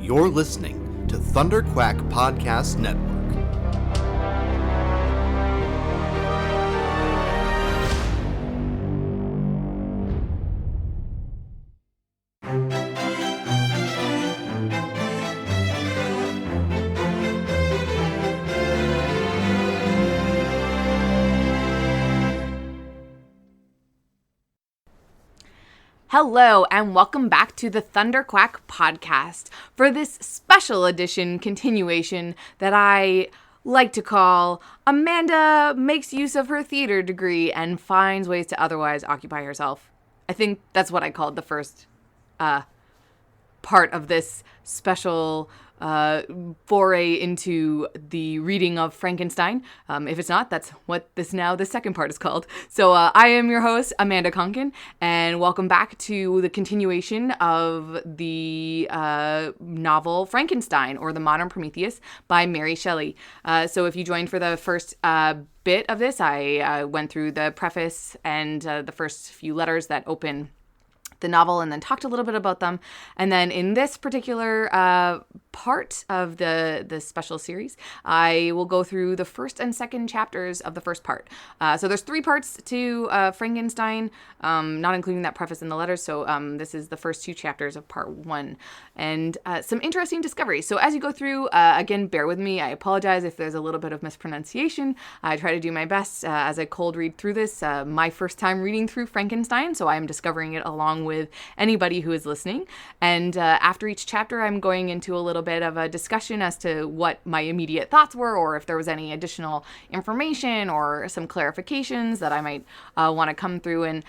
You're listening to ThunderQuack Podcast Network. Hello, and welcome back to the ThunderQuack Podcast for this special edition continuation that I like to call Amanda Makes Use of Her Theater Degree and Finds Ways to Otherwise Occupy Herself. I think that's what I called the first part of this special foray into the reading of Frankenstein. If it's not, that's what the second part is called. So I am your host, Amanda Conkin, and welcome back to the continuation of the novel Frankenstein, or The Modern Prometheus, by Mary Shelley. So if you joined for the first bit of this, I went through the preface and the first few letters that open the novel and then talked a little bit about them. And then in this particular part of the special series, I will go through the first and second chapters of the first part. So there's 3 parts to Frankenstein, not including that preface in the letters. So this is the first 2 chapters of part 1, and some interesting discoveries. So as you go through, again, bear with me. I apologize if there's a little bit of mispronunciation. I try to do my best as I cold read through this. My first time reading through Frankenstein, so I am discovering it along with anybody who is listening. And after each chapter, I'm going into a little bit of a discussion as to what my immediate thoughts were, or if there was any additional information or some clarifications that I might want to come through. And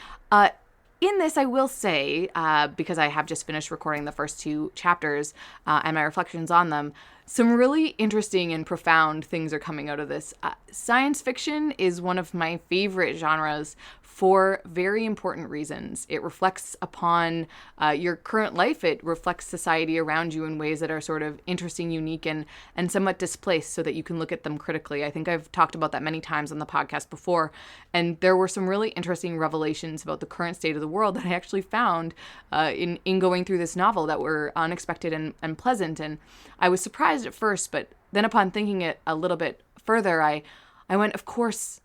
in this, I will say, because I have just finished recording the first 2 chapters and my reflections on them, some really interesting and profound things are coming out of this. Science fiction is one of my favorite genres for very important reasons. It reflects upon your current life. It reflects society around you in ways that are sort of interesting, unique, and somewhat displaced, so that you can look at them critically. I think I've talked about that many times on the podcast before, and there were some really interesting revelations about the current state of the world that I actually found in going through this novel that were unexpected and pleasant. And I was surprised at first, but then upon thinking it a little bit further, I went, of course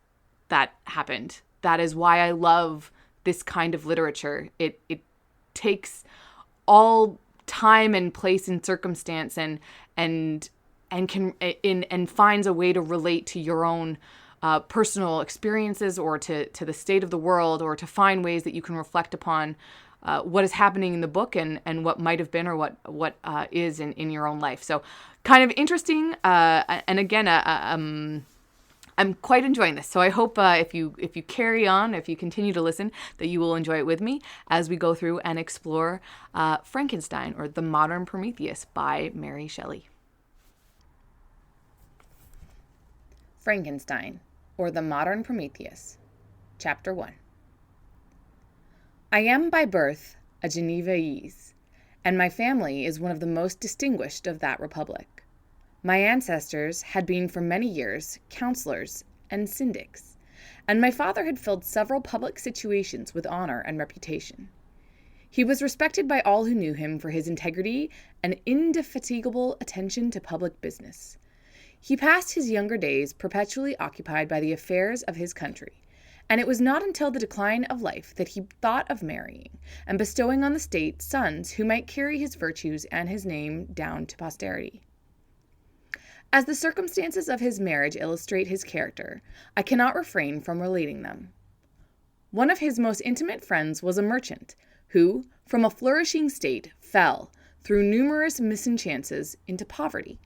that happened. That is why I love this kind of literature. It takes all time and place and circumstance and finds a way to relate to your own personal experiences, or to the state of the world, or to find ways that you can reflect upon what is happening in the book and what might have been, or what is in your own life. So kind of interesting. And again, I'm quite enjoying this. So I hope if you carry on, if you continue to listen, that you will enjoy it with me as we go through and explore Frankenstein, or The Modern Prometheus, by Mary Shelley. Frankenstein, or The Modern Prometheus, Chapter 1. I am by birth a Genevese, and my family is one of the most distinguished of that republic. My ancestors had been for many years counselors and syndics, and my father had filled several public situations with honor and reputation. He was respected by all who knew him for his integrity and indefatigable attention to public business. He passed his younger days perpetually occupied by the affairs of his country, and it was not until the decline of life that he thought of marrying and bestowing on the state sons who might carry his virtues and his name down to posterity. As the circumstances of his marriage illustrate his character, I cannot refrain from relating them. One of his most intimate friends was a merchant who, from a flourishing state, fell, through numerous mischances, into poverty.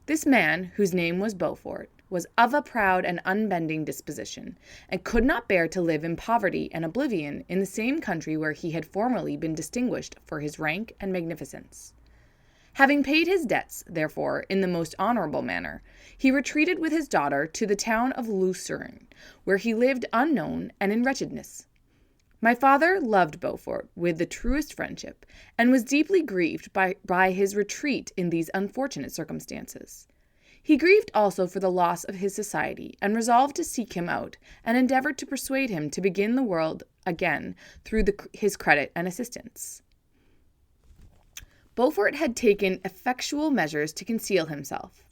This man, whose name was Beaufort, was of a proud and unbending disposition, and could not bear to live in poverty and oblivion in the same country where he had formerly been distinguished for his rank and magnificence. Having paid his debts, therefore, in the most honorable manner, he retreated with his daughter to the town of Lucerne, where he lived unknown and in wretchedness. My father loved Beaufort with the truest friendship, and was deeply grieved by his retreat in these unfortunate circumstances. He grieved also for the loss of his society, and resolved to seek him out, and endeavored to persuade him to begin the world again through his credit and assistance. Beaufort had taken effectual measures to conceal himself,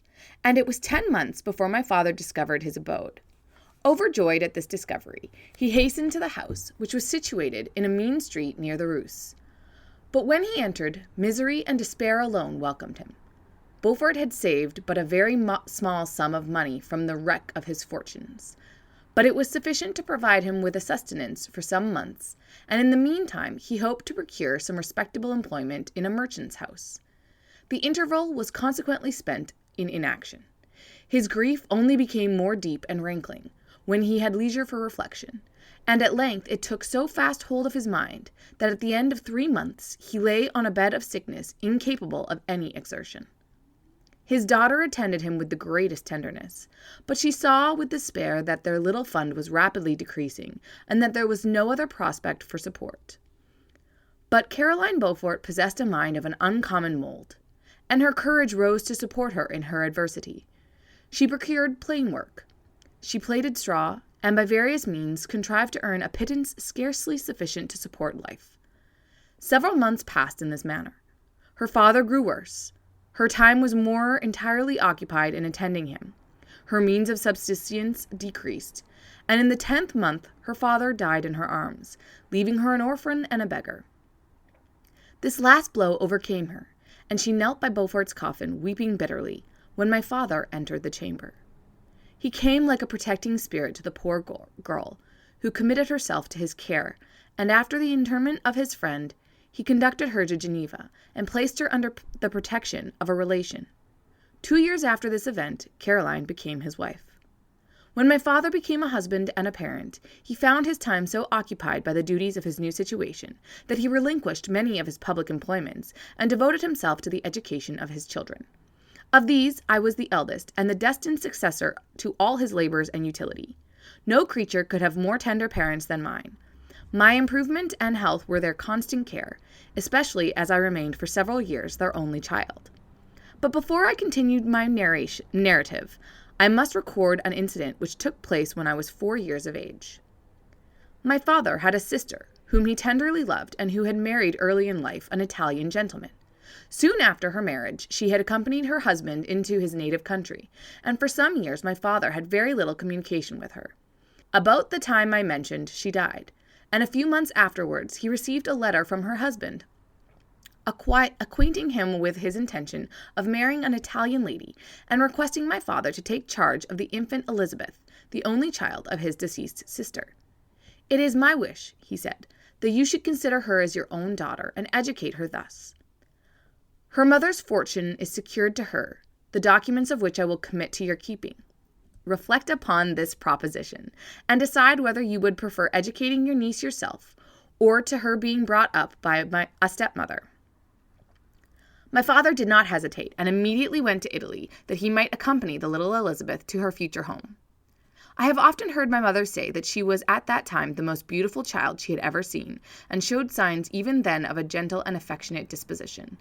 and it was 10 months before my father discovered his abode. Overjoyed at this discovery, he hastened to the house, which was situated in a mean street near the Rus. But when he entered, misery and despair alone welcomed him. Beaufort had saved but a very small sum of money from the wreck of his fortunes, but it was sufficient to provide him with a sustenance for some months, and in the meantime he hoped to procure some respectable employment in a merchant's house. The interval was consequently spent in inaction. His grief only became more deep and rankling when he had leisure for reflection, and at length it took so fast hold of his mind that at the end of 3 months he lay on a bed of sickness, incapable of any exertion. His daughter attended him with the greatest tenderness, but she saw with despair that their little fund was rapidly decreasing, and that there was no other prospect for support. But Caroline Beaufort possessed a mind of an uncommon mold, and her courage rose to support her in her adversity. She procured plain work. She plaited straw, and by various means contrived to earn a pittance scarcely sufficient to support life. Several months passed in this manner. Her father grew worse. Her time was more entirely occupied in attending him. Her means of subsistence decreased, and in the 10th month her father died in her arms, leaving her an orphan and a beggar. This last blow overcame her, and she knelt by Beaufort's coffin, weeping bitterly, when my father entered the chamber. He came like a protecting spirit to the poor girl, who committed herself to his care, and after the interment of his friend, he conducted her to Geneva, and placed her under the protection of a relation. 2 years after this event, Caroline became his wife. When my father became a husband and a parent, he found his time so occupied by the duties of his new situation that he relinquished many of his public employments, and devoted himself to the education of his children. Of these, I was the eldest, and the destined successor to all his labors and utility. No creature could have more tender parents than mine. My improvement and health were their constant care, especially as I remained for several years their only child. But before I continued my narrative, I must record an incident which took place when I was 4 years of age. My father had a sister, whom he tenderly loved, and who had married early in life an Italian gentleman. Soon after her marriage, she had accompanied her husband into his native country, and for some years my father had very little communication with her. About the time I mentioned, she died, and a few months afterwards he received a letter from her husband, acquainting him with his intention of marrying an Italian lady, and requesting my father to take charge of the infant Elizabeth, the only child of his deceased sister. "It is my wish," he said, "that you should consider her as your own daughter, and educate her thus. Her mother's fortune is secured to her, the documents of which I will commit to your keeping. Reflect upon this proposition, and decide whether you would prefer educating your niece yourself, or to her being brought up by a stepmother." My father did not hesitate, and immediately went to Italy, that he might accompany the little Elizabeth to her future home. I have often heard my mother say that she was at that time the most beautiful child she had ever seen, and showed signs even then of a gentle and affectionate disposition.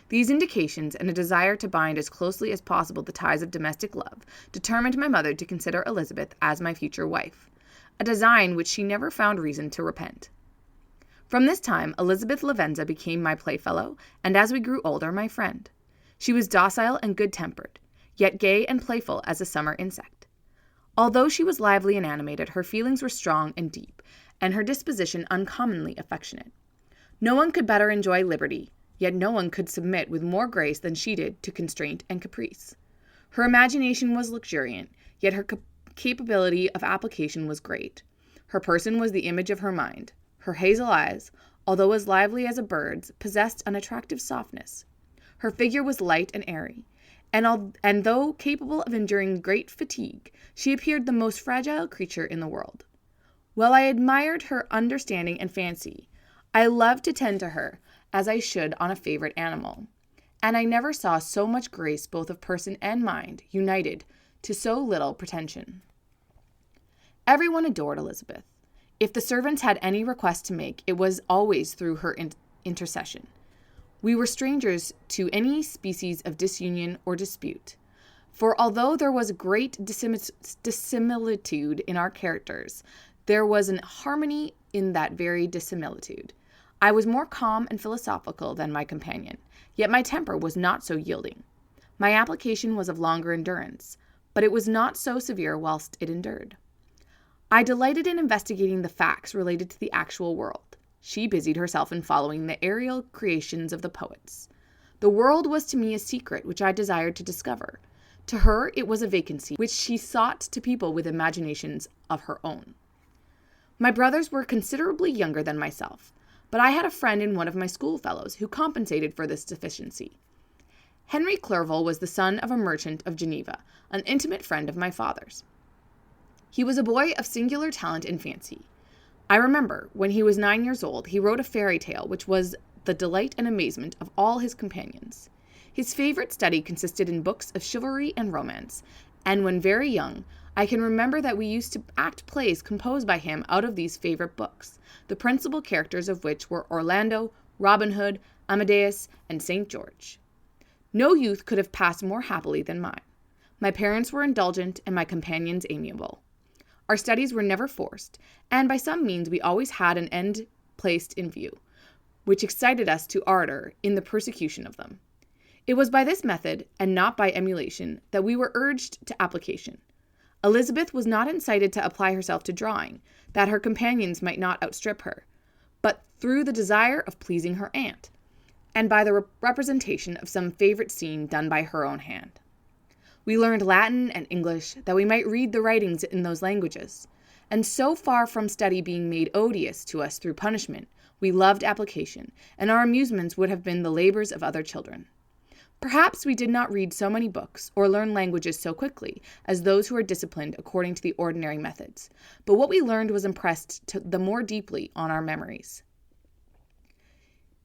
These indications, and a desire to bind as closely as possible the ties of domestic love, determined my mother to consider Elizabeth as my future wife, a design which she never found reason to repent. From this time, Elizabeth Lavenza became my playfellow, and as we grew older, my friend. She was docile and good-tempered, yet gay and playful as a summer insect. Although she was lively and animated, her feelings were strong and deep, and her disposition uncommonly affectionate. No one could better enjoy liberty, yet no one could submit with more grace than she did to constraint and caprice. Her imagination was luxuriant, yet her capability of application was great. Her person was the image of her mind. Her hazel eyes, although as lively as a bird's, possessed an attractive softness. Her figure was light and airy, and though capable of enduring great fatigue, she appeared the most fragile creature in the world. While I admired her understanding and fancy, I loved to tend to her as I should on a favorite animal, and I never saw so much grace both of person and mind united to so little pretension. Everyone adored Elizabeth. If the servants had any request to make, it was always through her intercession. We were strangers to any species of disunion or dispute, for although there was great dissimilitude in our characters, there was an harmony in that very dissimilitude. I was more calm and philosophical than my companion, yet my temper was not so yielding. My application was of longer endurance, but it was not so severe whilst it endured. I delighted in investigating the facts related to the actual world. She busied herself in following the aerial creations of the poets. The world was to me a secret which I desired to discover. To her it was a vacancy which she sought to people with imaginations of her own. My brothers were considerably younger than myself, but I had a friend in one of my schoolfellows who compensated for this deficiency. Henry Clerval was the son of a merchant of Geneva, an intimate friend of my father's. He was a boy of singular talent and fancy. I remember, when he was 9 years old, he wrote a fairy tale which was the delight and amazement of all his companions. His favorite study consisted in books of chivalry and romance, and when very young, I can remember that we used to act plays composed by him out of these favorite books, the principal characters of which were Orlando, Robin Hood, Amadeus, and St. George. No youth could have passed more happily than mine. My parents were indulgent and my companions amiable. Our studies were never forced, and by some means we always had an end placed in view, which excited us to ardor in the persecution of them. It was by this method, and not by emulation, that we were urged to application. Elizabeth was not incited to apply herself to drawing, that her companions might not outstrip her, but through the desire of pleasing her aunt, and by the representation of some favorite scene done by her own hand. We learned Latin and English, that we might read the writings in those languages, and so far from study being made odious to us through punishment, we loved application, and our amusements would have been the labors of other children. Perhaps we did not read so many books or learn languages so quickly as those who are disciplined according to the ordinary methods, but what we learned was impressed the more deeply on our memories.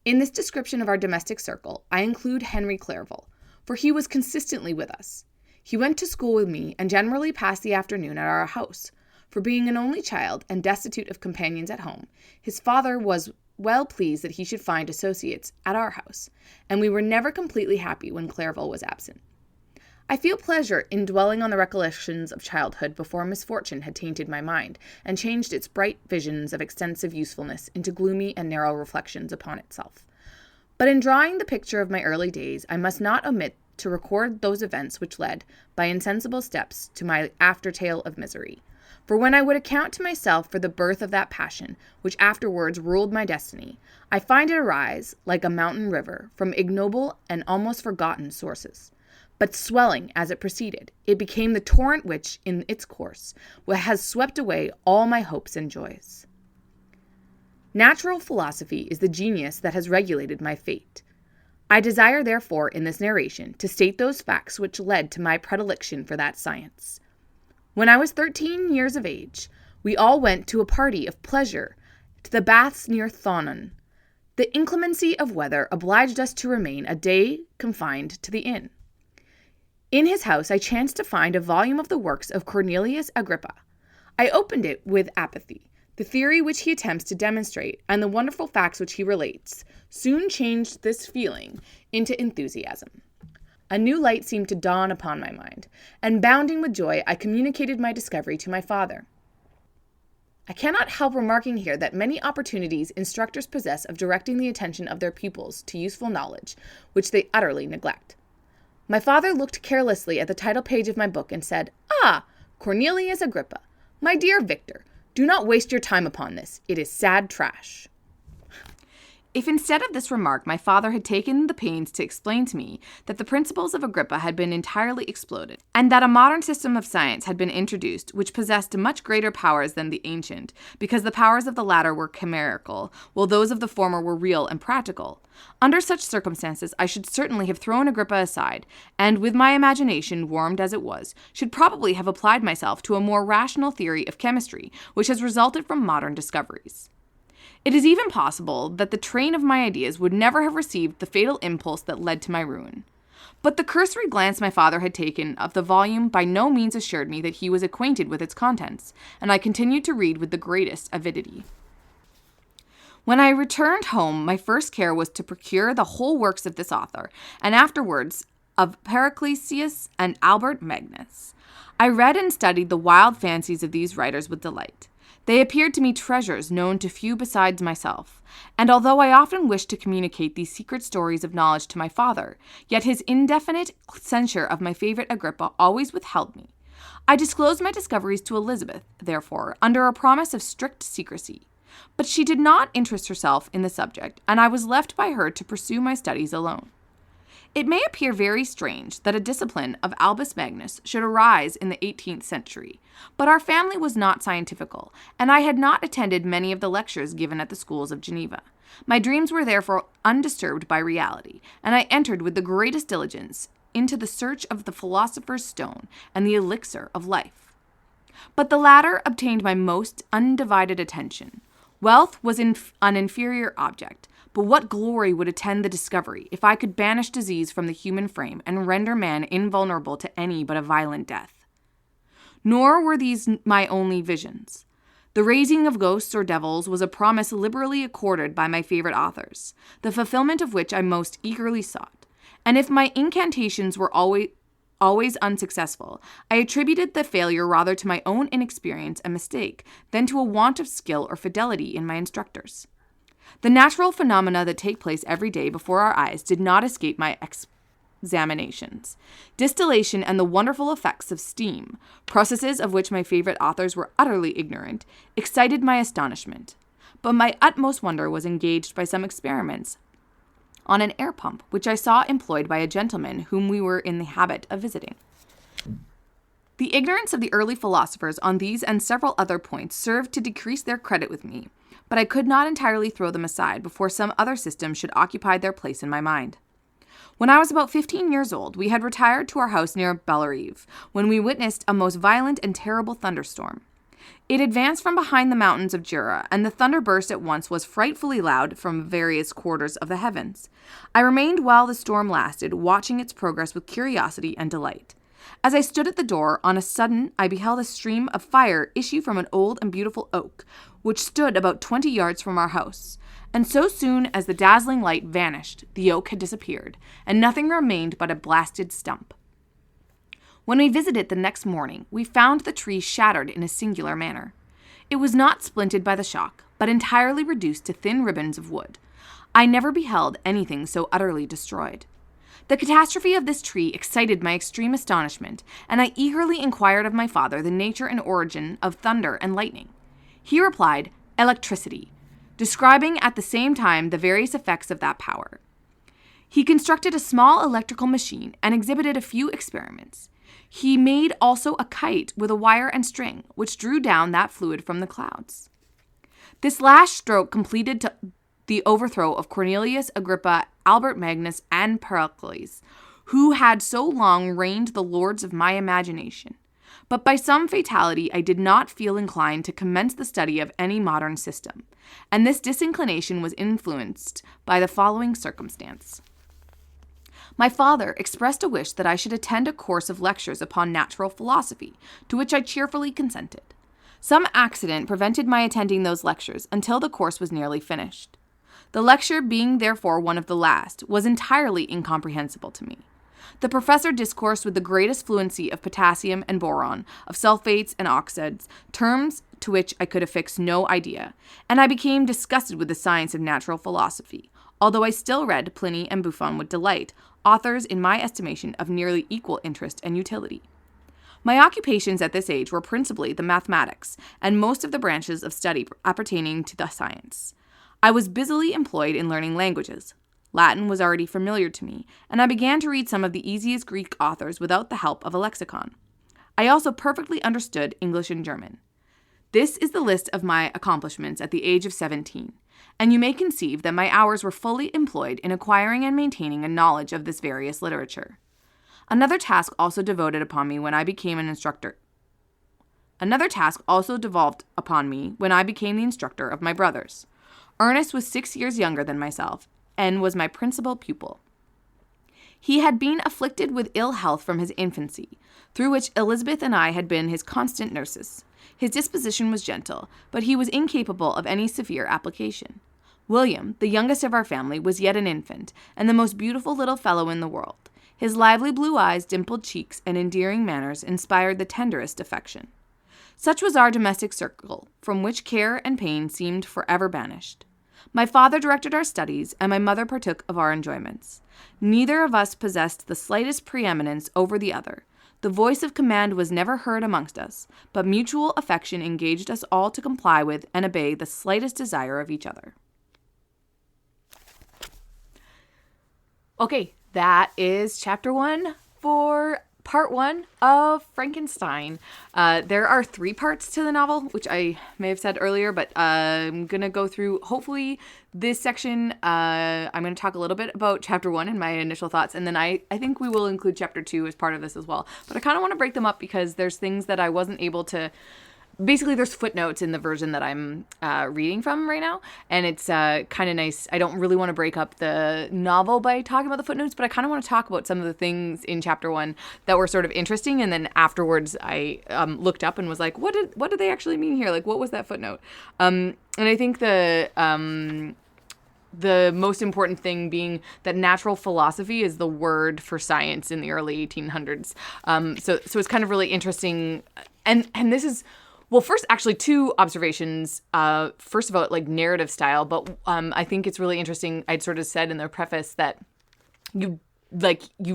In this description of our domestic circle, I include Henry Clerval, for he was consistently with us. He went to school with me and generally passed the afternoon at our house. For being an only child and destitute of companions at home, his father was well pleased that he should find associates at our house, and we were never completely happy when Clerval was absent. I feel pleasure in dwelling on the recollections of childhood before misfortune had tainted my mind and changed its bright visions of extensive usefulness into gloomy and narrow reflections upon itself. But in drawing the picture of my early days, I must not omit to record those events which led, by insensible steps, to my after-tale of misery. For when I would account to myself for the birth of that passion, which afterwards ruled my destiny, I find it arise, like a mountain river, from ignoble and almost forgotten sources. But swelling as it proceeded, it became the torrent which, in its course, has swept away all my hopes and joys. Natural philosophy is the genius that has regulated my fate. I desire, therefore, in this narration, to state those facts which led to my predilection for that science. When I was 13 years of age, we all went to a party of pleasure to the baths near Thonon. The inclemency of weather obliged us to remain a day confined to the inn. In his house I chanced to find a volume of the works of Cornelius Agrippa. I opened it with apathy. The theory which he attempts to demonstrate and the wonderful facts which he relates soon changed this feeling into enthusiasm. A new light seemed to dawn upon my mind, and bounding with joy, I communicated my discovery to my father. I cannot help remarking here that many opportunities instructors possess of directing the attention of their pupils to useful knowledge, which they utterly neglect. My father looked carelessly at the title page of my book and said, "Ah, Cornelius Agrippa. My dear Victor, do not waste your time upon this. It is sad trash." If instead of this remark my father had taken the pains to explain to me that the principles of Agrippa had been entirely exploded, and that a modern system of science had been introduced which possessed much greater powers than the ancient, because the powers of the latter were chimerical, while those of the former were real and practical, under such circumstances I should certainly have thrown Agrippa aside, and with my imagination, warmed as it was, should probably have applied myself to a more rational theory of chemistry, which has resulted from modern discoveries. It is even possible that the train of my ideas would never have received the fatal impulse that led to my ruin. But the cursory glance my father had taken of the volume by no means assured me that he was acquainted with its contents, and I continued to read with the greatest avidity. When I returned home, my first care was to procure the whole works of this author, and afterwards of Paracelsus and Albert Magnus. I read and studied the wild fancies of these writers with delight. They appeared to me treasures known to few besides myself, and although I often wished to communicate these secret stories of knowledge to my father, yet his indefinite censure of my favorite Agrippa always withheld me. I disclosed my discoveries to Elizabeth, therefore, under a promise of strict secrecy. But she did not interest herself in the subject, and I was left by her to pursue my studies alone. It may appear very strange that a discipline of Albus Magnus should arise in the 18th century, but our family was not scientifical, and I had not attended many of the lectures given at the schools of Geneva. My dreams were therefore undisturbed by reality, and I entered with the greatest diligence into the search of the philosopher's stone and the elixir of life. But the latter obtained my most undivided attention. Wealth was an inferior object, but what glory would attend the discovery if I could banish disease from the human frame and render man invulnerable to any but a violent death? Nor were these my only visions. The raising of ghosts or devils was a promise liberally accorded by my favorite authors, the fulfillment of which I most eagerly sought. And if my incantations were always unsuccessful, I attributed the failure rather to my own inexperience and mistake than to a want of skill or fidelity in my instructors. The natural phenomena that take place every day before our eyes did not escape my examinations. Distillation and the wonderful effects of steam, processes of which my favorite authors were utterly ignorant, excited my astonishment. But my utmost wonder was engaged by some experiments on an air pump, which I saw employed by a gentleman whom we were in the habit of visiting. The ignorance of the early philosophers on these and several other points served to decrease their credit with me, but I could not entirely throw them aside before some other system should occupy their place in my mind. When I was about 15 years old, we had retired to our house near Bellerive, when we witnessed a most violent and terrible thunderstorm. It advanced from behind the mountains of Jura, and the thunder burst at once was frightfully loud from various quarters of the heavens. I remained while the storm lasted, watching its progress with curiosity and delight. As I stood at the door, on a sudden I beheld a stream of fire issue from an old and beautiful oak, which stood about 20 yards from our house. And so soon as the dazzling light vanished, the oak had disappeared, and nothing remained but a blasted stump. When we visited the next morning, we found the tree shattered in a singular manner. It was not splinted by the shock, but entirely reduced to thin ribbons of wood. I never beheld anything so utterly destroyed. The catastrophe of this tree excited my extreme astonishment, and I eagerly inquired of my father the nature and origin of thunder and lightning. He replied, electricity, describing at the same time the various effects of that power. He constructed a small electrical machine and exhibited a few experiments. He made also a kite with a wire and string, which drew down that fluid from the clouds. This last stroke completed the overthrow of Cornelius Agrippa, Albert Magnus, and Pericles, who had so long reigned the lords of my imagination. But by some fatality I did not feel inclined to commence the study of any modern system, and this disinclination was influenced by the following circumstance. My father expressed a wish that I should attend a course of lectures upon natural philosophy, to which I cheerfully consented. Some accident prevented my attending those lectures until the course was nearly finished. The lecture, being therefore one of the last, was entirely incomprehensible to me. The professor discoursed with the greatest fluency of potassium and boron, of sulfates and oxides, terms to which I could affix no idea, and I became disgusted with the science of natural philosophy, although I still read Pliny and Buffon with delight, authors in my estimation of nearly equal interest and utility. My occupations at this age were principally the mathematics, and most of the branches of study appertaining to the science. I was busily employed in learning languages. Latin was already familiar to me, and I began to read some of the easiest Greek authors without the help of a lexicon. I also perfectly understood English and German. This is the list of my accomplishments at the age of 17, and you may conceive that my hours were fully employed in acquiring and maintaining a knowledge of this various literature. Another task also devolved upon me when I became the instructor of my brothers. Ernest was 6 years younger than myself, and was my principal pupil. He had been afflicted with ill health from his infancy, through which Elizabeth and I had been his constant nurses. His disposition was gentle, but he was incapable of any severe application. William, the youngest of our family, was yet an infant, and the most beautiful little fellow in the world. His lively blue eyes, dimpled cheeks, and endearing manners inspired the tenderest affection. Such was our domestic circle, from which care and pain seemed forever banished. My father directed our studies, and my mother partook of our enjoyments. Neither of us possessed the slightest preeminence over the other. The voice of command was never heard amongst us, but mutual affection engaged us all to comply with and obey the slightest desire of each other. Okay, that is chapter 1 for part 1 of Frankenstein. There are 3 parts to the novel, which I may have said earlier, but I'm going to go through, hopefully, this section. I'm going to talk a little bit about chapter 1 and my initial thoughts, and then I think we will include chapter 2 as part of this as well. But I kind of want to break them up because there's things that I wasn't able to... Basically, there's footnotes in the version that I'm reading from right now, and it's kind of nice. I don't really want to break up the novel by talking about the footnotes, but I kind of want to talk about some of the things in chapter 1 that were sort of interesting, and then afterwards I looked up and was like, what did they actually mean here? Like, what was that footnote? And I think the most important thing being that natural philosophy is the word for science in the early 1800s. So it's kind of really interesting, and this is... Well, first, actually, 2 observations. First of all, like narrative style, but I think it's really interesting. I'd sort of said in the preface that you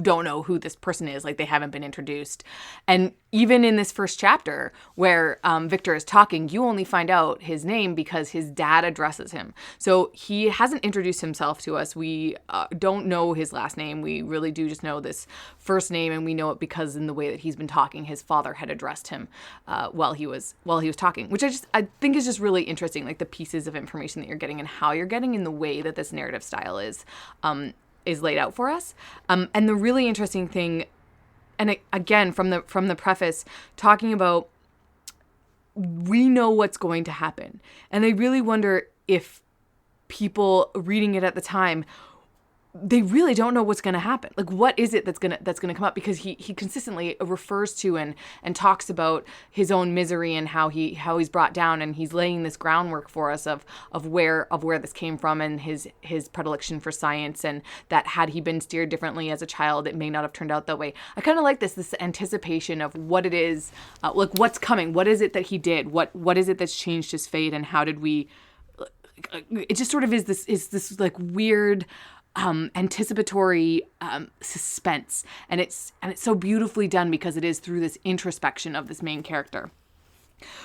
don't know who this person is, like they haven't been introduced. And even in this first chapter where Victor is talking, you only find out his name because his dad addresses him. So he hasn't introduced himself to us. We don't know his last name. We really do just know this first name, and we know it because in the way that he's been talking, his father had addressed him while he was talking, which I think is just really interesting, like the pieces of information that you're getting and how you're getting in the way that this narrative style is laid out for us. And the really interesting thing, and again, from the preface, talking about we know what's going to happen. And I really wonder if people reading it at the time, they really don't know what's going to happen. Like, what is it that's going to come up? Because he consistently refers to and talks about his own misery and how he's brought down, and he's laying this groundwork for us of where this came from, and his predilection for science, and that had he been steered differently as a child, it may not have turned out that way. I kind of like this anticipation of what it is, like what's coming. What is it that he did? What is it that's changed his fate, and how did we? It just sort of is this like weird. Anticipatory suspense, and it's so beautifully done because it is through this introspection of this main character,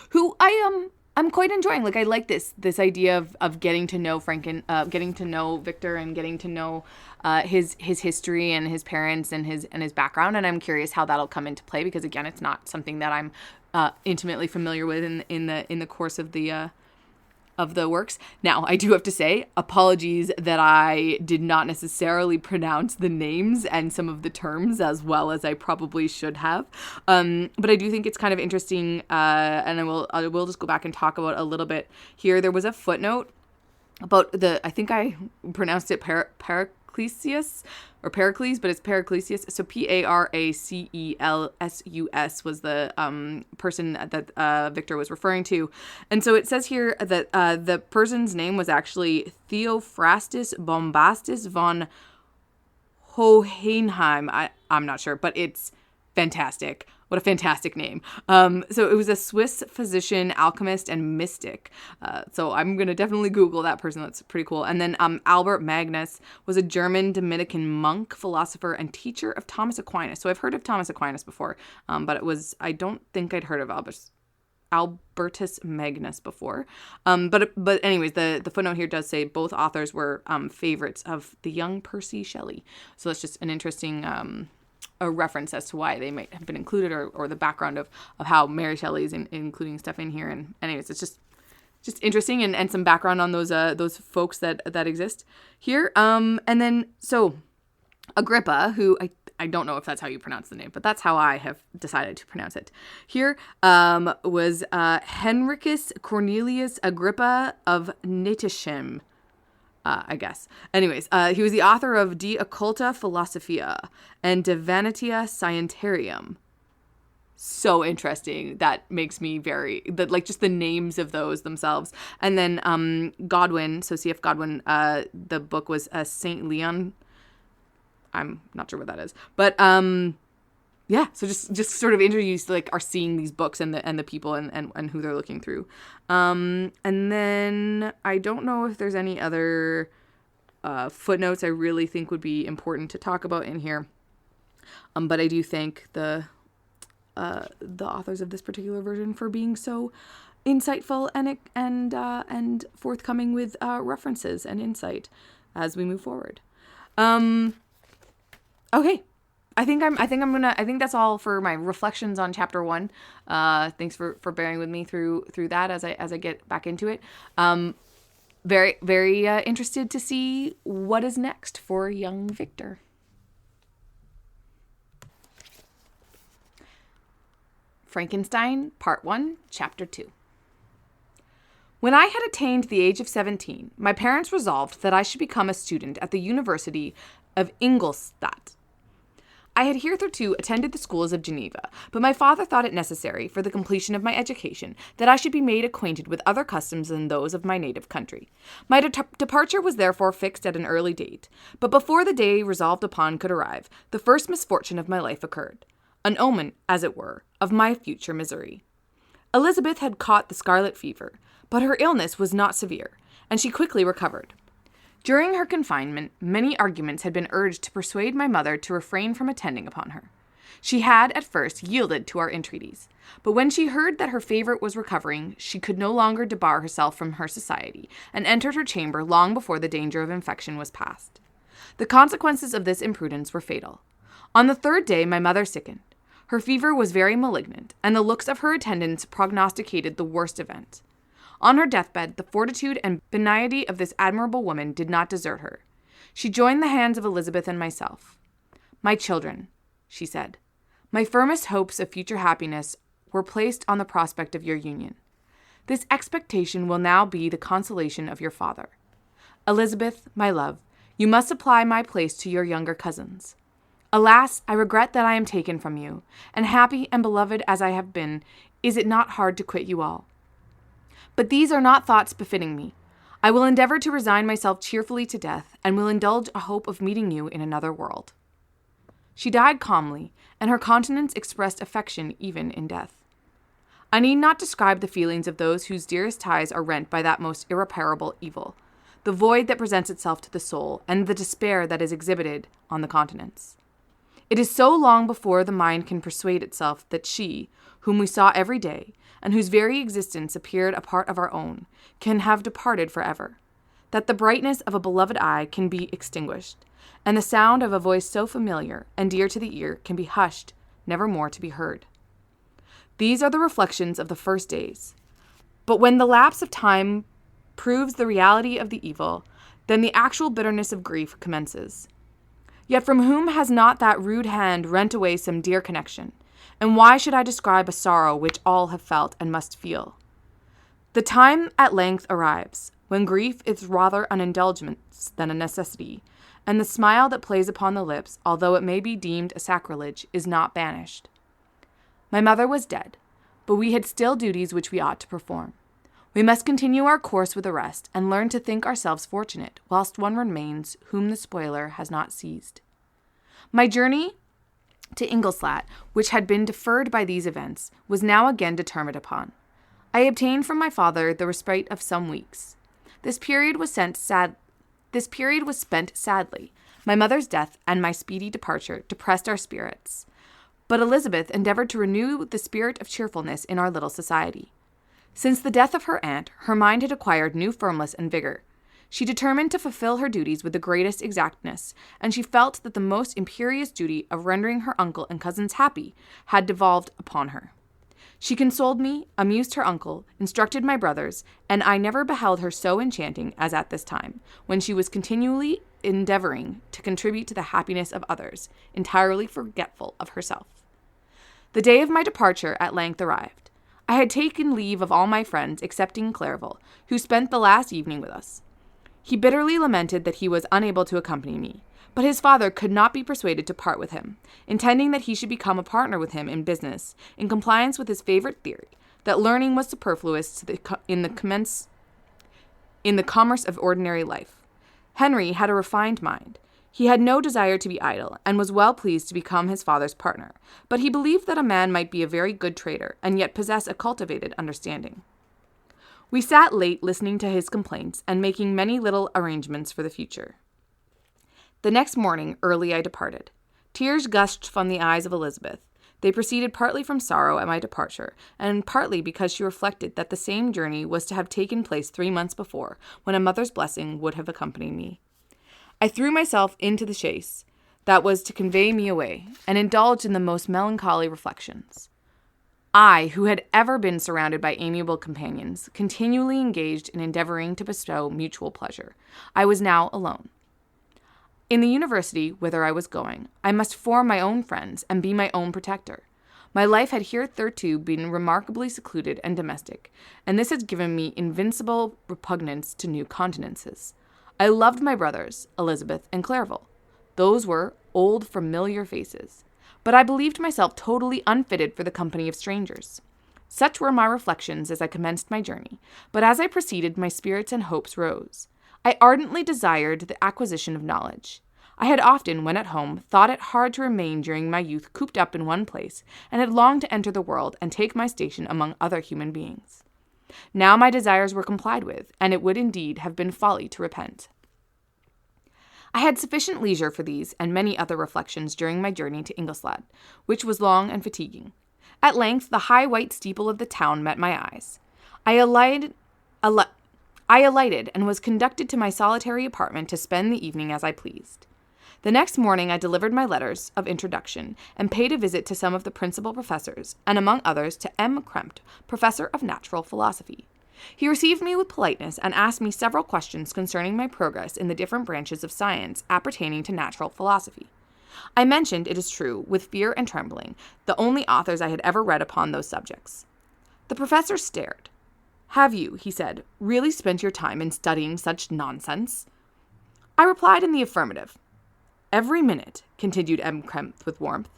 who I'm quite enjoying. Like, I like this idea of getting to know getting to know Victor, and getting to know his history and his parents and his background, and I'm curious how that'll come into play because again, it's not something that I'm intimately familiar with in the course of the works. Now, I do have to say, apologies that I did not necessarily pronounce the names and some of the terms as well as I probably should have. But I do think it's kind of interesting, and I will just go back and talk about a little bit here. There was a footnote about I think I pronounced it Pericles, but it's Periclesius. So Paraceelsus was the person that Victor was referring to. And so it says here that the person's name was actually Theophrastus Bombastus von Hohenheim. I'm not sure, but it's fantastic. What a fantastic name. So it was a Swiss physician, alchemist, and mystic. So I'm going to definitely Google that person. That's pretty cool. And then Albert Magnus was a German Dominican monk, philosopher, and teacher of Thomas Aquinas. So I've heard of Thomas Aquinas before, but I don't think I'd heard of Albertus Magnus before. But anyways, the footnote here does say both authors were favorites of the young Percy Shelley. So that's just an interesting a reference as to why they might have been included, or the background of how Mary Shelley is including stuff in here. And anyways, it's just interesting, and some background on those folks that exist here. And then so Agrippa, who I don't know if that's how you pronounce the name, but that's how I have decided to pronounce it here, was Henricus Cornelius Agrippa of Nittischem. I guess. Anyways, he was the author of De Occulta Philosophia and De Vanitia Scientiarum. So interesting. That makes me just the names of those themselves. And then Godwin, so C.F. Godwin, the book was St. Leon. I'm not sure what that is. But yeah, so just sort of introduced, like, are seeing these books and the people and who they're looking through. And then I don't know if there's any other footnotes I really think would be important to talk about in here. But I do thank the authors of this particular version for being so insightful and forthcoming with references and insight as we move forward. Okay. I think that's all for my reflections on chapter 1. Thanks for bearing with me through that as I get back into it. Very, very interested to see what is next for young Victor. Frankenstein, Part 1, Chapter 2. When I had attained the age of 17, my parents resolved that I should become a student at the University of Ingolstadt. I had hitherto attended the schools of Geneva, but my father thought it necessary, for the completion of my education, that I should be made acquainted with other customs than those of my native country. My departure was therefore fixed at an early date, but before the day resolved upon could arrive, the first misfortune of my life occurred, an omen, as it were, of my future misery. Elizabeth had caught the scarlet fever, but her illness was not severe, and she quickly recovered. During her confinement, many arguments had been urged to persuade my mother to refrain from attending upon her. She had, at first, yielded to our entreaties, but when she heard that her favorite was recovering, she could no longer debar herself from her society, and entered her chamber long before the danger of infection was past. The consequences of this imprudence were fatal. On the 3rd day my mother sickened. Her fever was very malignant, and the looks of her attendants prognosticated the worst event. On her deathbed, the fortitude and benignity of this admirable woman did not desert her. She joined the hands of Elizabeth and myself. "My children," she said, "my firmest hopes of future happiness were placed on the prospect of your union. This expectation will now be the consolation of your father. Elizabeth, my love, you must supply my place to your younger cousins. Alas, I regret that I am taken from you, and happy and beloved as I have been, is it not hard to quit you all? But these are not thoughts befitting me. I will endeavor to resign myself cheerfully to death, and will indulge a hope of meeting you in another world." She died calmly, and her countenance expressed affection even in death. I need not describe the feelings of those whose dearest ties are rent by that most irreparable evil, the void that presents itself to the soul, and the despair that is exhibited on the countenance. It is so long before the mind can persuade itself that she, whom we saw every day, and whose very existence appeared a part of our own, can have departed forever, that the brightness of a beloved eye can be extinguished, and the sound of a voice so familiar and dear to the ear can be hushed, never more to be heard. These are the reflections of the first days. But when the lapse of time proves the reality of the evil, then the actual bitterness of grief commences. Yet from whom has not that rude hand rent away some dear connection? And why should I describe a sorrow which all have felt and must feel? The time at length arrives, when grief is rather an indulgence than a necessity, and the smile that plays upon the lips, although it may be deemed a sacrilege, is not banished. My mother was dead, but we had still duties which we ought to perform. We must continue our course with the rest, and learn to think ourselves fortunate, whilst one remains whom the spoiler has not seized. My journey to Ingolstadt, which had been deferred by these events, was now again determined upon. I obtained from my father the respite of some weeks. This period was spent sadly. My mother's death and my speedy departure depressed our spirits, but Elizabeth endeavored to renew the spirit of cheerfulness in our little society. Since the death of her aunt, her mind had acquired new firmness and vigor. She determined to fulfill her duties with the greatest exactness, and she felt that the most imperious duty of rendering her uncle and cousins happy had devolved upon her. She consoled me, amused her uncle, instructed my brothers, and I never beheld her so enchanting as at this time, when she was continually endeavoring to contribute to the happiness of others, entirely forgetful of herself. The day of my departure at length arrived. I had taken leave of all my friends excepting Clerval, who spent the last evening with us. He bitterly lamented that he was unable to accompany me, but his father could not be persuaded to part with him, intending that he should become a partner with him in business, in compliance with his favorite theory, that learning was superfluous in the commerce of ordinary life. Henry had a refined mind. He had no desire to be idle, and was well pleased to become his father's partner, but he believed that a man might be a very good trader, and yet possess a cultivated understanding. We sat late listening to his complaints, and making many little arrangements for the future. The next morning, early I departed. Tears gushed from the eyes of Elizabeth. They proceeded partly from sorrow at my departure, and partly because she reflected that the same journey was to have taken place 3 months before, when a mother's blessing would have accompanied me. I threw myself into the chaise that was to convey me away, and indulged in the most melancholy reflections. I, who had ever been surrounded by amiable companions, continually engaged in endeavoring to bestow mutual pleasure, I was now alone. In the university whither I was going, I must form my own friends and be my own protector. My life had hitherto been remarkably secluded and domestic, and this has given me invincible repugnance to new countenances. I loved my brothers, Elizabeth and Clerval. Those were old, familiar faces. But I believed myself totally unfitted for the company of strangers. Such were my reflections as I commenced my journey, but as I proceeded, my spirits and hopes rose. I ardently desired the acquisition of knowledge. I had often, when at home, thought it hard to remain during my youth cooped up in one place, and had longed to enter the world and take my station among other human beings. Now my desires were complied with, and it would indeed have been folly to repent. I had sufficient leisure for these and many other reflections during my journey to Ingolstadt, which was long and fatiguing. At length the high white steeple of the town met my eyes. I alighted and was conducted to my solitary apartment to spend the evening as I pleased. The next morning I delivered my letters of introduction, and paid a visit to some of the principal professors, and among others to M. Krempt, professor of natural philosophy. He received me with politeness, and asked me several questions concerning my progress in the different branches of science appertaining to natural philosophy. I mentioned, it is true, with fear and trembling, the only authors I had ever read upon those subjects. The professor stared. "Have you," he said, "really spent your time in studying such nonsense?" I replied in the affirmative. "Every minute," continued M. Krempt with warmth,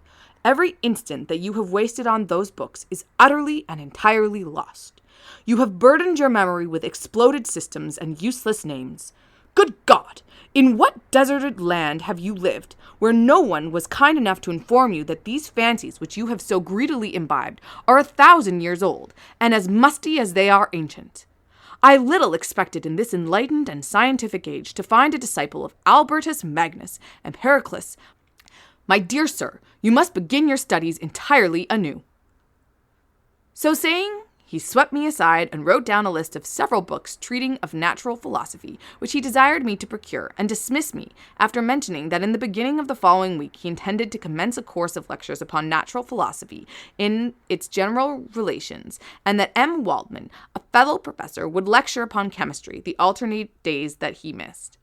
"every instant that you have wasted on those books is utterly and entirely lost. You have burdened your memory with exploded systems and useless names. Good God! In what deserted land have you lived, where no one was kind enough to inform you that these fancies which you have so greedily imbibed are 1,000 years old, and as musty as they are ancient? I little expected in this enlightened and scientific age to find a disciple of Albertus Magnus and Pericles. My dear sir, you must begin your studies entirely anew." So saying, he swept me aside and wrote down a list of several books treating of natural philosophy, which he desired me to procure, and dismissed me, after mentioning that in the beginning of the following week he intended to commence a course of lectures upon natural philosophy in its general relations, and that M. Waldman, a fellow professor, would lecture upon chemistry the alternate days that he missed.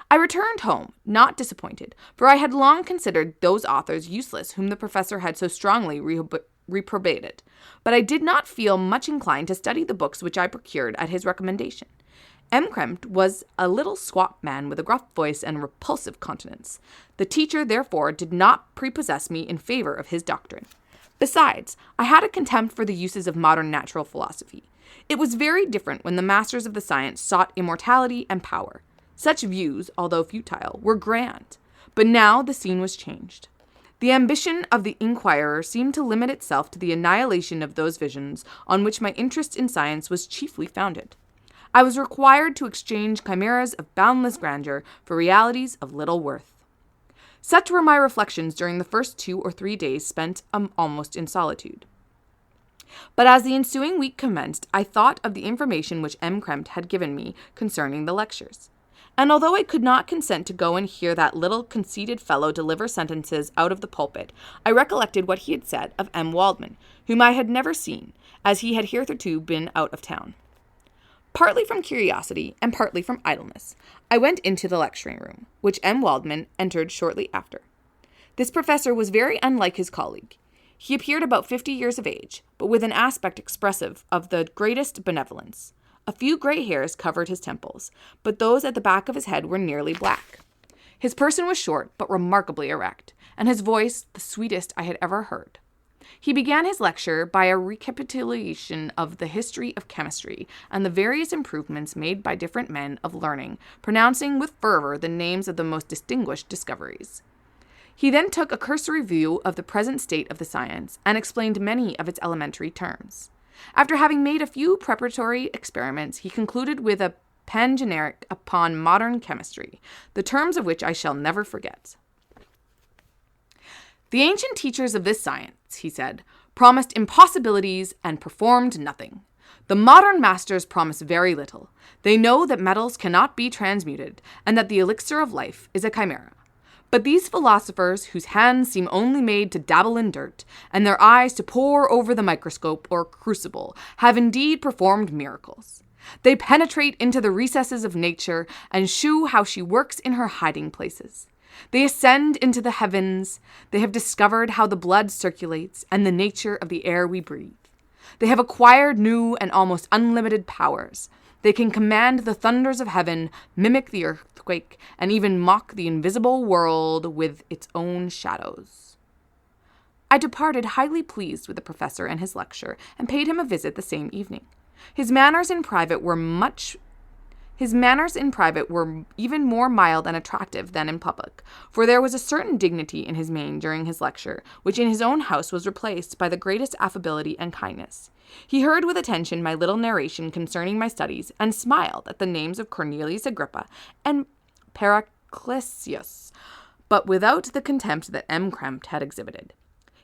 I returned home, not disappointed, for I had long considered those authors useless whom the professor had so strongly reprobated, but I did not feel much inclined to study the books which I procured at his recommendation. M. Krempt was a little squat man with a gruff voice and repulsive countenance. The teacher, therefore, did not prepossess me in favor of his doctrine. Besides, I had a contempt for the uses of modern natural philosophy. It was very different when the masters of the science sought immortality and power. Such views, although futile, were grand. But now the scene was changed. The ambition of the inquirer seemed to limit itself to the annihilation of those visions on which my interest in science was chiefly founded. I was required to exchange chimeras of boundless grandeur for realities of little worth. Such were my reflections during the first 2 or 3 days spent almost in solitude. But as the ensuing week commenced, I thought of the information which M. Krempt had given me concerning the lectures. And although I could not consent to go and hear that little conceited fellow deliver sentences out of the pulpit, I recollected what he had said of M. Waldman, whom I had never seen, as he had hitherto been out of town. Partly from curiosity and partly from idleness, I went into the lecturing room, which M. Waldman entered shortly after. This professor was very unlike his colleague. He appeared about 50 years of age, but with an aspect expressive of the greatest benevolence. A few gray hairs covered his temples, but those at the back of his head were nearly black. His person was short, but remarkably erect, and his voice the sweetest I had ever heard. He began his lecture by a recapitulation of the history of chemistry and the various improvements made by different men of learning, pronouncing with fervor the names of the most distinguished discoveries. He then took a cursory view of the present state of the science and explained many of its elementary terms. After having made a few preparatory experiments, he concluded with a panegyric upon modern chemistry, the terms of which I shall never forget. The ancient teachers of this science, he said, promised impossibilities and performed nothing. The modern masters promise very little. They know that metals cannot be transmuted, and that the elixir of life is a chimera. But these philosophers, whose hands seem only made to dabble in dirt, and their eyes to pore over the microscope or crucible, have indeed performed miracles. They penetrate into the recesses of nature and shew how she works in her hiding places. They ascend into the heavens. They have discovered how the blood circulates and the nature of the air we breathe. They have acquired new and almost unlimited powers. They can command the thunders of heaven, mimic the earthquake, and even mock the invisible world with its own shadows. I departed highly pleased with the professor and his lecture, and paid him a visit the same evening. His manners in private were even more mild and attractive than in public, for there was a certain dignity in his mien during his lecture, which in his own house was replaced by the greatest affability and kindness. He heard with attention my little narration concerning my studies, and smiled at the names of Cornelius Agrippa and Paracelsus, but without the contempt that M. Krempt had exhibited.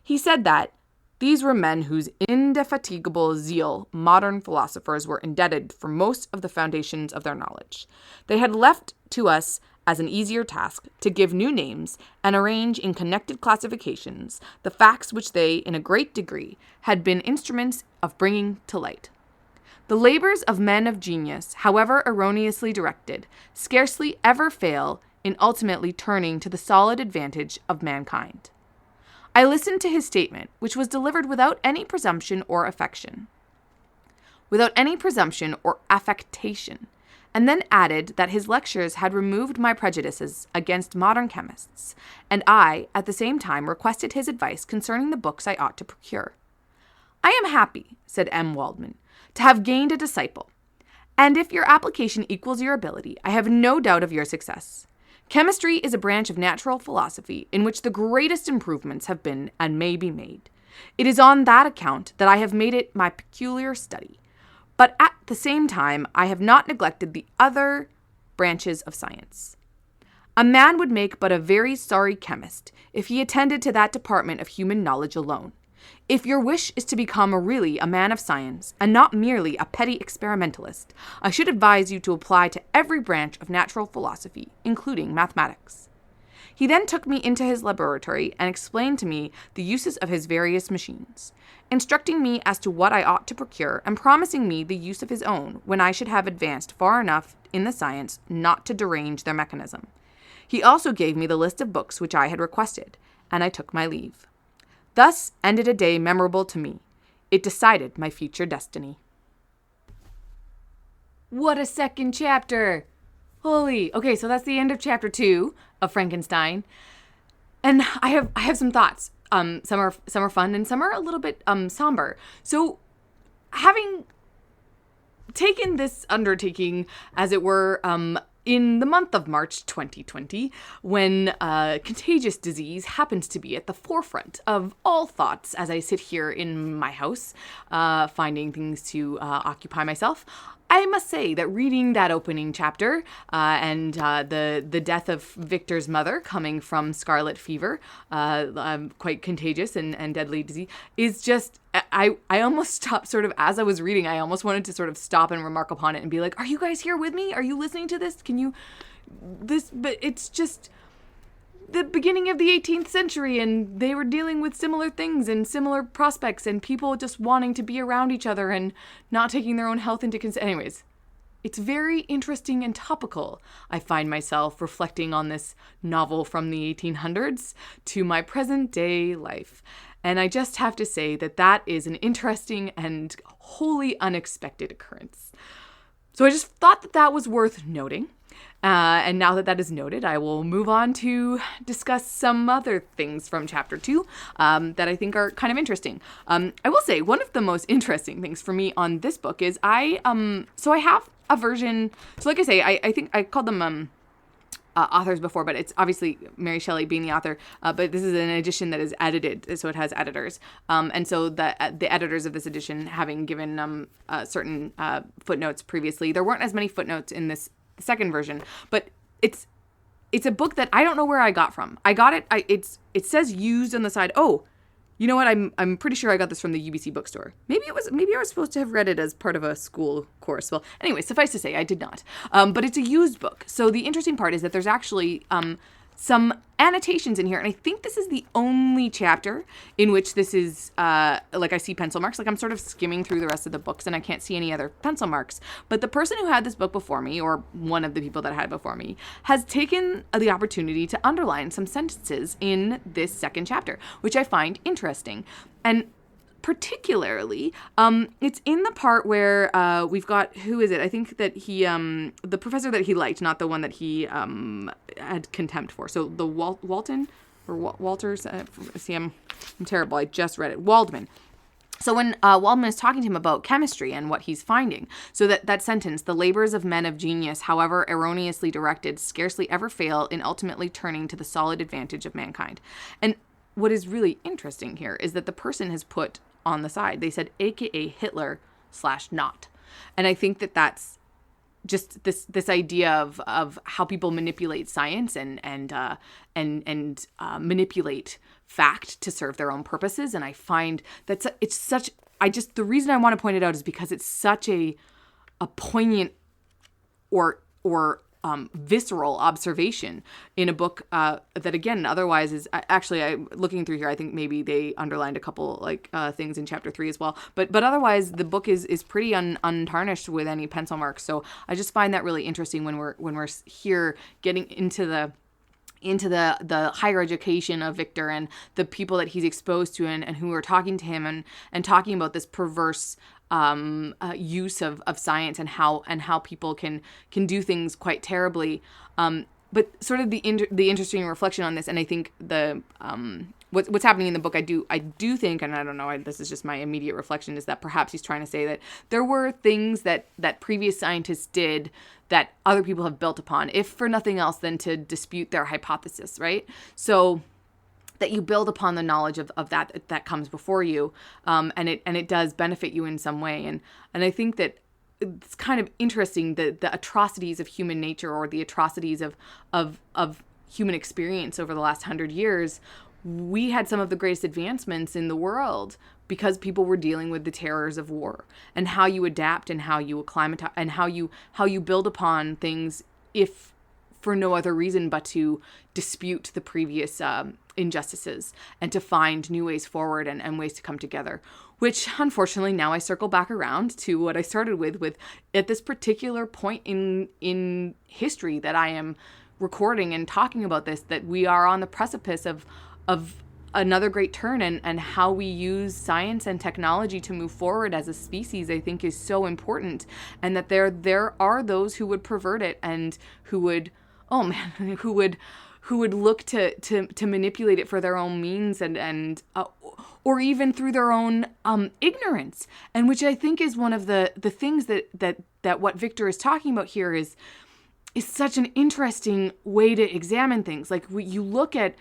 He said that these were men whose indefatigable zeal modern philosophers were indebted for most of the foundations of their knowledge. They had left to us as an easier task to give new names and arrange in connected classifications the facts which they, in a great degree, had been instruments of bringing to light. The labors of men of genius, however erroneously directed, scarcely ever fail in ultimately turning to the solid advantage of mankind. I listened to his statement, which was delivered without any presumption or affectation, and then added that his lectures had removed my prejudices against modern chemists, and I, at the same time, requested his advice concerning the books I ought to procure. I am happy, said M. Waldman, to have gained a disciple, and if your application equals your ability, I have no doubt of your success. Chemistry is a branch of natural philosophy in which the greatest improvements have been and may be made. It is on that account that I have made it my peculiar study. But at the same time, I have not neglected the other branches of science. A man would make but a very sorry chemist if he attended to that department of human knowledge alone. If your wish is to become really a man of science, and not merely a petty experimentalist, I should advise you to apply to every branch of natural philosophy, including mathematics. He then took me into his laboratory and explained to me the uses of his various machines, instructing me as to what I ought to procure and promising me the use of his own when I should have advanced far enough in the science not to derange their mechanism. He also gave me the list of books which I had requested, and I took my leave. Thus ended a day memorable to me. It decided my future destiny. What a second chapter! Holy. Okay, so that's the end of chapter 2 of Frankenstein. And I have some thoughts. Some are fun and some are a little bit somber. So having taken this undertaking, as it were, in the month of March 2020, when contagious disease happens to be at the forefront of all thoughts as I sit here in my house, finding things to occupy myself, I must say that reading that opening chapter and the death of Victor's mother coming from scarlet fever, quite contagious and deadly disease, is just, I almost stopped sort of, as I was reading, I almost wanted to sort of stop and remark upon it and be like, are you guys here with me? Are you listening to this? But it's just the beginning of the 18th century, and they were dealing with similar things and similar prospects and people just wanting to be around each other and not taking their own health into consideration. Anyways, it's very interesting and topical. I find myself reflecting on this novel from the 1800s to my present day life. And I just have to say that that is an interesting and wholly unexpected occurrence. So I just thought that was worth noting. And now that that is noted, I will move on to discuss some other things from chapter 2 that I think are kind of interesting. I will say one of the most interesting things for me on this book is I have a version. So like I say, I think I called them authors before, but it's obviously Mary Shelley being the author. But this is an edition that is edited, so it has editors. And so the editors of this edition, having given certain footnotes previously, there weren't as many footnotes in this second version, but it's a book that I don't know where I got from. I got it. It says used on the side. Oh, you know what? I'm pretty sure I got this from the UBC bookstore. Maybe I was supposed to have read it as part of a school course. Well, anyway, suffice to say, I did not. But it's a used book. So the interesting part is that there's actually some annotations in here, and I think this is the only chapter in which this is like I see pencil marks. Like I'm sort of skimming through the rest of the books and I can't see any other pencil marks. But the person who had this book before me, or one of the people that had it before me, has taken the opportunity to underline some sentences in this second chapter, which I find interesting. And particularly, it's in the part where we've got, who is it? I think that he, the professor that he liked, not the one that he had contempt for. So the Walton or Walters. See, I'm terrible. I just read it. Waldman. So when Waldman is talking to him about chemistry and what he's finding, so that sentence, the labors of men of genius, however erroneously directed, scarcely ever fail in ultimately turning to the solid advantage of mankind. And what is really interesting here is that the person has put on the side, they said, AKA Hitler / not. And I think that that's just this idea of how people manipulate science and manipulate fact to serve their own purposes. And I find that the reason I want to point it out is because it's such a poignant or visceral observation in a book that, again, otherwise is actually, looking through here, I think maybe they underlined a couple things in chapter 3 as well, but otherwise the book is pretty untarnished with any pencil marks. So I just find that really interesting when we're here getting into the higher education of Victor and the people that he's exposed to and who are talking to him and talking about this perverse use of science and how people can do things quite terribly. But sort of the interesting reflection on this, and I think the what's happening in the book, I do think, and I don't know, this is just my immediate reflection, is that perhaps he's trying to say that there were things that previous scientists did that other people have built upon, if for nothing else than to dispute their hypothesis, right? So that you build upon the knowledge of that comes before you, and it does benefit you in some way. And I think that it's kind of interesting, the atrocities of human nature, or the atrocities of human experience over the last 100 years. We had some of the greatest advancements in the world because people were dealing with the terrors of war, and how you adapt and how you acclimatize and how you build upon things, if for no other reason but to dispute the previous injustices and to find new ways forward and ways to come together. Which, unfortunately, now I circle back around to what I started with at this particular point in history that I am recording and talking about this, that we are on the precipice of another great turn, and how we use science and technology to move forward as a species, I think, is so important. And that there are those who would pervert it and who would look to manipulate it for their own means and or even through their own ignorance, and which I think is one of the things that what Victor is talking about here is such an interesting way to examine things. Like, you look at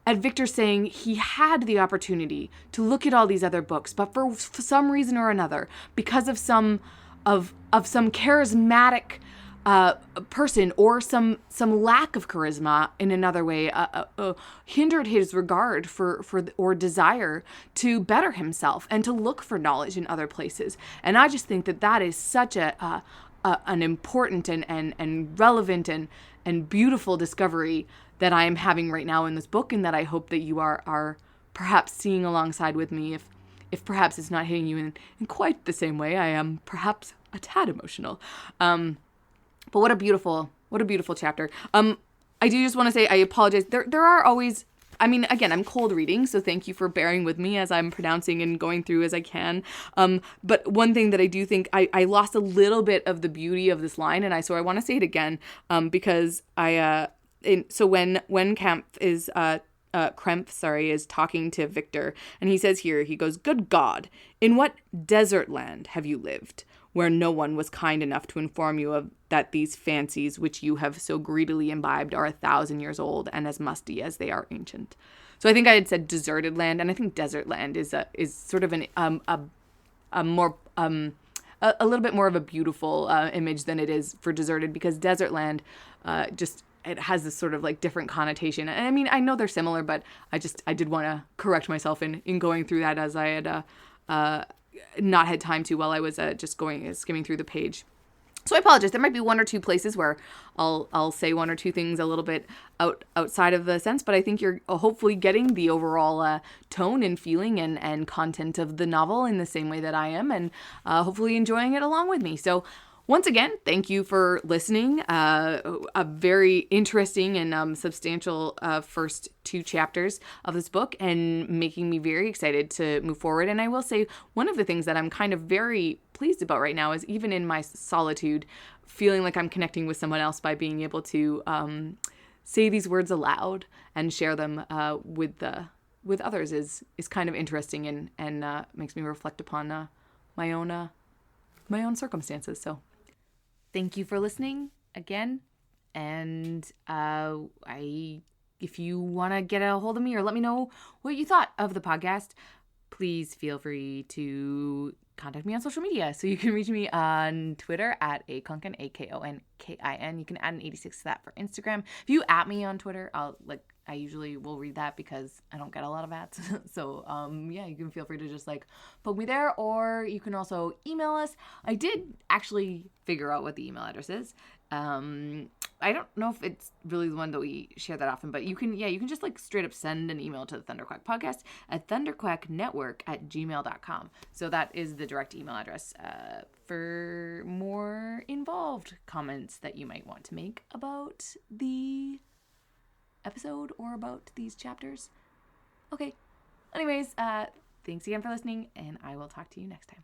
Victor saying he had the opportunity to look at all these other books, but for some reason or another, because of some charismatic person or some lack of charisma in another way, hindered his regard for or desire to better himself and to look for knowledge in other places. And I just think that is such an important and relevant and beautiful discovery that I am having right now in this book, and that I hope that you are perhaps seeing alongside with me, if perhaps it's not hitting you in quite the same way. I am perhaps a tad emotional. But what a beautiful chapter. I do just want to say, I apologize. There are always I mean, again, I'm cold reading, so thank you for bearing with me as I'm pronouncing and going through as I can. But one thing that I do think I lost a little bit of the beauty of this line, and I want to say it again because so when Krempf is talking to Victor, and he says here, he goes, "Good God, in what desert land have you lived, where no one was kind enough to inform you of that these fancies which you have so greedily imbibed are 1,000 years old and as musty as they are ancient?" So I think I had said deserted land, and I think desert land is sort of a little bit more of a beautiful image than it is for deserted, because desert land it has this sort of like different connotation. And I mean, I know they're similar, but I did want to correct myself in going through that, as I had not had time to while I was just skimming through the page. So I apologize. There might be one or two places where I'll say one or two things a little bit outside of the sense, but I think you're hopefully getting the overall tone and feeling and content of the novel in the same way that I am, and hopefully enjoying it along with me. So once again, thank you for listening. A very interesting and substantial first 2 chapters of this book, and making me very excited to move forward. And I will say, one of the things that I'm kind of very pleased about right now is, even in my solitude, feeling like I'm connecting with someone else by being able to say these words aloud and share them with others is kind of interesting, and makes me reflect upon my own circumstances. So thank you for listening again. And if you want to get a hold of me or let me know what you thought of the podcast, please feel free to contact me on social media. So you can reach me on Twitter at akonkin, AKONKIN. You can add an 86 to that for Instagram. If you at me on Twitter, I usually will read that because I don't get a lot of ads. So, you can feel free to just poke me there, or you can also email us. I did actually figure out what the email address is. I don't know if it's really the one that we share that often, but you can just straight up send an email to the ThunderQuack Podcast at thunderquacknetwork@gmail.com. So that is the direct email address for more involved comments that you might want to make about the episode or about these chapters. Okay. Anyways, thanks again for listening, and I will talk to you next time.